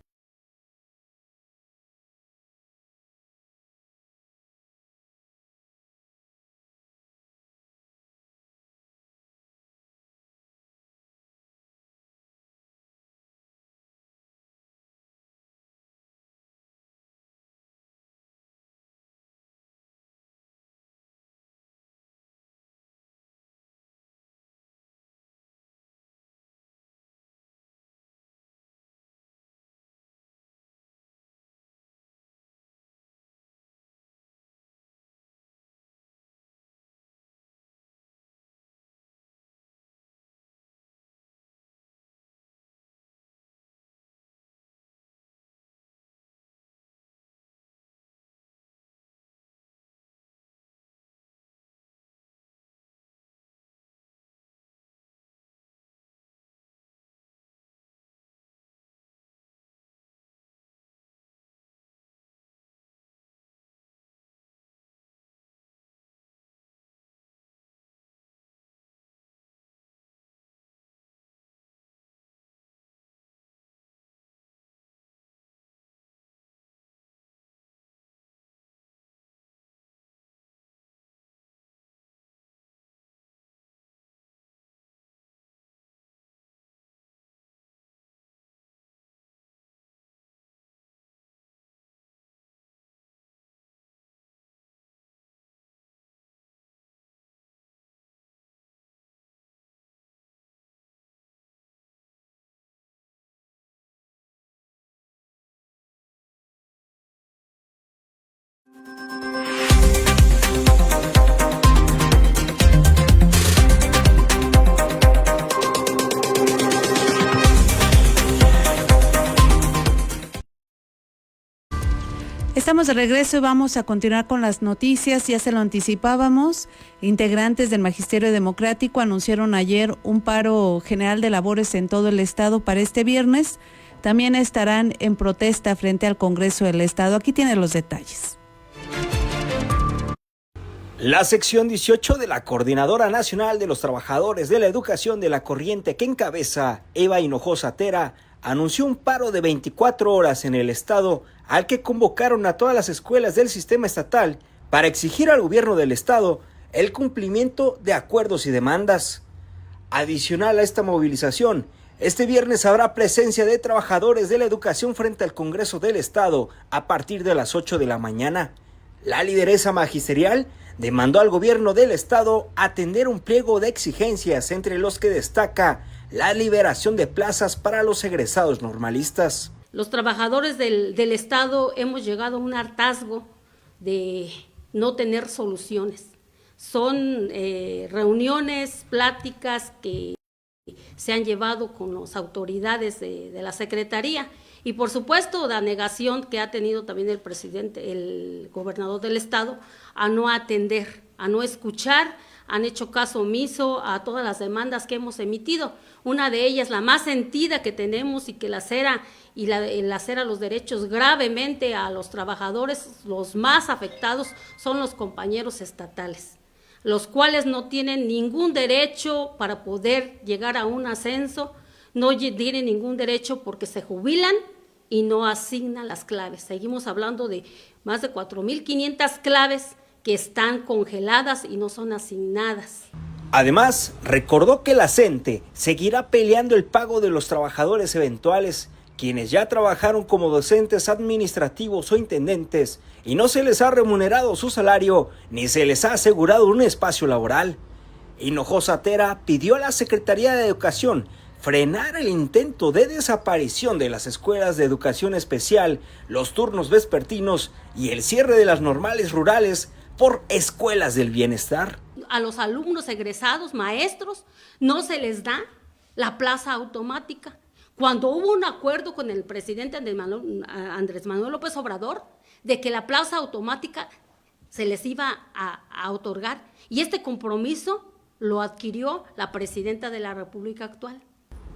Estamos de regreso y vamos a continuar con las noticias. Ya se lo anticipábamos. Integrantes del Magisterio Democrático anunciaron ayer un paro general de labores en todo el estado para este viernes. También estarán en protesta frente al Congreso del Estado. Aquí tiene los detalles. La sección 18 de la Coordinadora Nacional de los Trabajadores de la Educación de la Corriente, que encabeza Eva Hinojosa Tera, anunció un paro de 24 horas en el estado, al que convocaron a todas las escuelas del sistema estatal para exigir al gobierno del estado el cumplimiento de acuerdos y demandas. Adicional a esta movilización, este viernes habrá presencia de trabajadores de la educación frente al Congreso del Estado a partir de las 8 de la mañana. La lideresa magisterial demandó al gobierno del estado atender un pliego de exigencias, entre los que destaca la liberación de plazas para los egresados normalistas. Los trabajadores del estado hemos llegado a un hartazgo de no tener soluciones. Son reuniones, pláticas que se han llevado con las autoridades de la Secretaría y por supuesto la negación que ha tenido también el presidente, el gobernador del estado, a no atender, a no escuchar. Han hecho caso omiso a todas las demandas que hemos emitido. Una de ellas, la más sentida que tenemos y que lacera los derechos gravemente a los trabajadores, los más afectados son los compañeros estatales, los cuales no tienen ningún derecho para poder llegar a un ascenso, no tienen ningún derecho porque se jubilan y no asignan las claves. Seguimos hablando de más de 4.500 claves que están congeladas y no son asignadas. Además, recordó que la CENTE seguirá peleando el pago de los trabajadores eventuales, quienes ya trabajaron como docentes administrativos o intendentes y no se les ha remunerado su salario ni se les ha asegurado un espacio laboral. Hinojosa Tera pidió a la Secretaría de Educación frenar el intento de desaparición de las escuelas de educación especial, los turnos vespertinos y el cierre de las normales rurales por escuelas del bienestar. A los alumnos egresados, maestros, no se les da la plaza automática. Cuando hubo un acuerdo con el presidente Andrés Manuel López Obrador de que la plaza automática se les iba a otorgar, y este compromiso lo adquirió la presidenta de la República actual.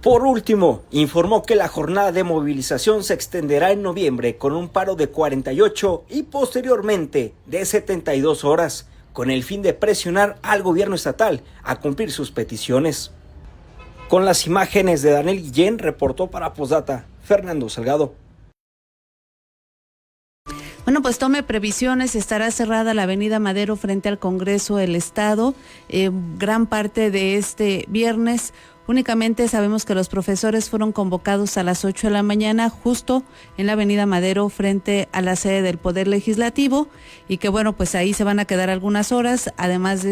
Por último, informó que la jornada de movilización se extenderá en noviembre con un paro de 48 y posteriormente de 72 horas, con el fin de presionar al gobierno estatal a cumplir sus peticiones. Con las imágenes de Daniel Guillén, reportó para Postdata Fernando Salgado. Bueno, pues tome previsiones, estará cerrada la avenida Madero frente al Congreso del Estado, gran parte de este viernes. Únicamente sabemos que los profesores fueron convocados a las 8 de la mañana justo en la avenida Madero frente a la sede del Poder Legislativo y que bueno, pues ahí se van a quedar algunas horas, además de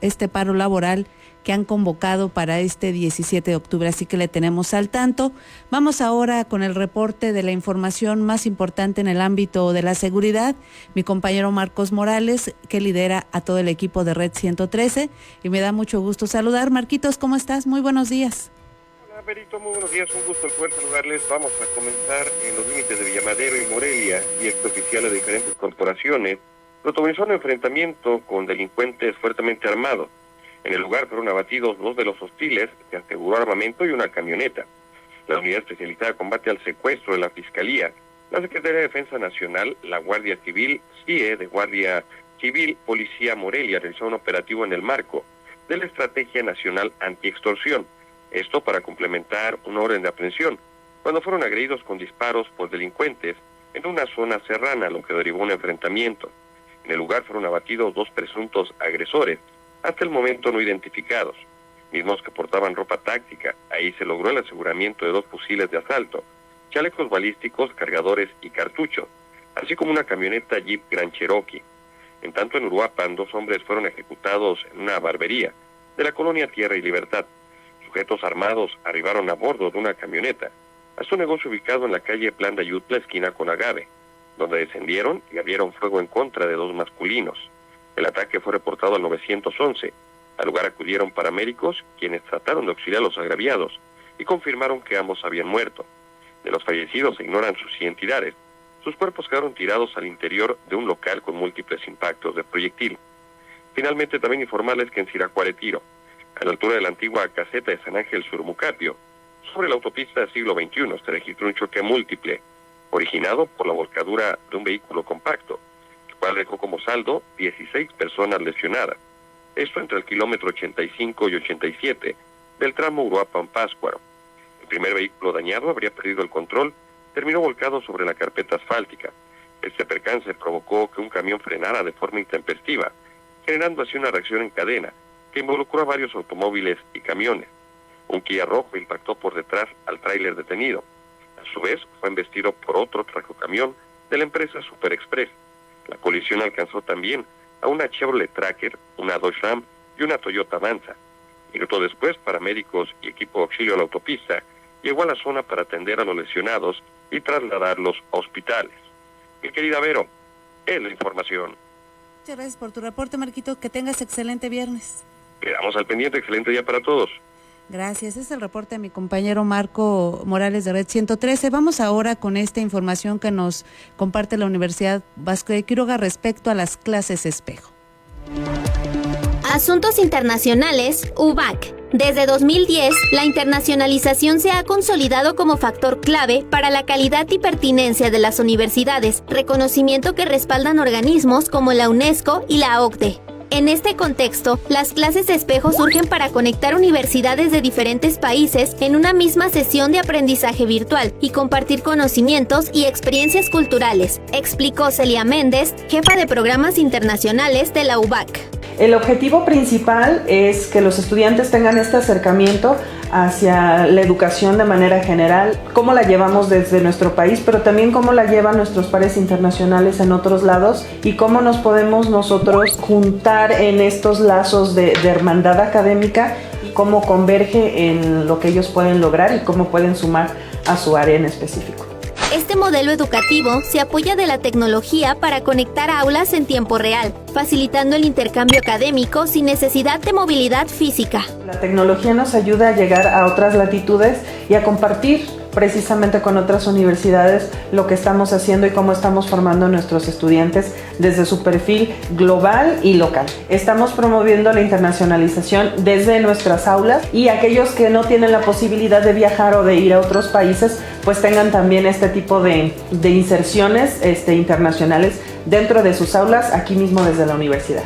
este paro laboral que han convocado para este 17 de octubre, así que le tenemos al tanto. Vamos ahora con el reporte de la información más importante en el ámbito de la seguridad. Mi compañero Marcos Morales, que lidera a todo el equipo de Red 113, y me da mucho gusto saludar. Marquitos, ¿cómo estás? Muy buenos días. Hola, Berito, muy buenos días, un gusto el poder saludarles. Vamos a comenzar en los límites de Villamadero y Morelia, y exoficiales de diferentes corporaciones protagonizaron un enfrentamiento con delincuentes fuertemente armados. En el lugar fueron abatidos 2 de los hostiles, se aseguró armamento y una camioneta. La Unidad Especializada de Combate al Secuestro de la Fiscalía, la Secretaría de Defensa Nacional, la Guardia Civil, CIE de Guardia Civil, Policía Morelia realizó un operativo en el marco de la Estrategia Nacional Antiextorsión. Esto para complementar una orden de aprehensión, cuando fueron agredidos con disparos por delincuentes en una zona serrana, lo que derivó un enfrentamiento. En el lugar fueron abatidos 2 presuntos agresores, hasta el momento no identificados, mismos que portaban ropa táctica. Ahí se logró el aseguramiento de 2 fusiles de asalto, chalecos balísticos, cargadores y cartuchos, así como una camioneta Jeep Grand Cherokee. En tanto, en Uruapan, 2 hombres fueron ejecutados en una barbería de la colonia Tierra y Libertad. Sujetos armados arribaron a bordo de una camioneta hasta un negocio ubicado en la calle Plan de Ayutla, esquina con Agave. donde descendieron y abrieron fuego en contra de 2 masculinos. El ataque fue reportado al 911. Al lugar acudieron paramédicos, quienes trataron de auxiliar a los agraviados y confirmaron que ambos habían muerto. De los fallecidos se ignoran sus identidades. Sus cuerpos quedaron tirados al interior de un local con múltiples impactos de proyectil. Finalmente, también informarles que en Siracuaretiro, a la altura de la antigua caseta de San Ángel Surmucapio, sobre la autopista del siglo XXI, se registró un choque múltiple, originado por la volcadura de un vehículo compacto, el cual dejó como saldo 16 personas lesionadas. Esto entre el kilómetro 85 y 87 del tramo Uruapan-Páscuaro. El primer vehículo dañado habría perdido el control, terminó volcado sobre la carpeta asfáltica. Este percance provocó que un camión frenara de forma intempestiva, generando así una reacción en cadena que involucró a varios automóviles y camiones. Un Kia rojo impactó por detrás al tráiler detenido. A su vez, fue embestido por otro tractocamión de la empresa Super Express. La colisión alcanzó también a una Chevrolet Tracker, una Dodge Ram y una Toyota Avanza. Minutos después, paramédicos y equipo de auxilio a la autopista llegó a la zona para atender a los lesionados y trasladarlos a hospitales. Mi querida Vero, es la información. Muchas gracias por tu reporte, Marquito. Que tengas excelente viernes. Quedamos al pendiente. Excelente día para todos. Gracias. Es el reporte de mi compañero Marco Morales de Red 113. Vamos ahora con esta información que nos comparte la Universidad Vasco de Quiroga respecto a las clases espejo. Asuntos internacionales, UVAC. Desde 2010, la internacionalización se ha consolidado como factor clave para la calidad y pertinencia de las universidades, reconocimiento que respaldan organismos como la UNESCO y la OCDE. En este contexto, las clases espejo surgen para conectar universidades de diferentes países en una misma sesión de aprendizaje virtual y compartir conocimientos y experiencias culturales, explicó Celia Méndez, jefa de programas internacionales de la UVAC. El objetivo principal es que los estudiantes tengan este acercamiento hacia la educación de manera general, cómo la llevamos desde nuestro país, pero también cómo la llevan nuestros pares internacionales en otros lados y cómo nos podemos nosotros juntar en estos lazos de hermandad académica y cómo converge en lo que ellos pueden lograr y cómo pueden sumar a su área en específico. Este modelo educativo se apoya de la tecnología para conectar aulas en tiempo real, facilitando el intercambio académico sin necesidad de movilidad física. La tecnología nos ayuda a llegar a otras latitudes y a compartir precisamente con otras universidades lo que estamos haciendo y cómo estamos formando a nuestros estudiantes desde su perfil global y local. Estamos promoviendo la internacionalización desde nuestras aulas y aquellos que no tienen la posibilidad de viajar o de ir a otros países, pues tengan también este tipo de inserciones internacionales dentro de sus aulas, aquí mismo desde la universidad.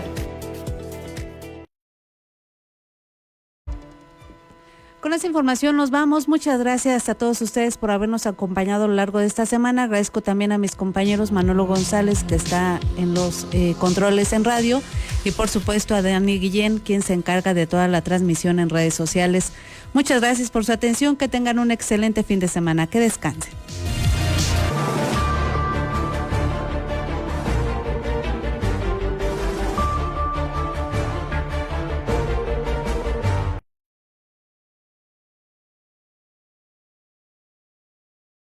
Con esta información nos vamos. Muchas gracias a todos ustedes por habernos acompañado a lo largo de esta semana. Agradezco también a mis compañeros Manolo González, que está en los controles en radio, y por supuesto a Dani Guillén, quien se encarga de toda la transmisión en redes sociales. Muchas gracias por su atención. Que tengan un excelente fin de semana. Que descansen.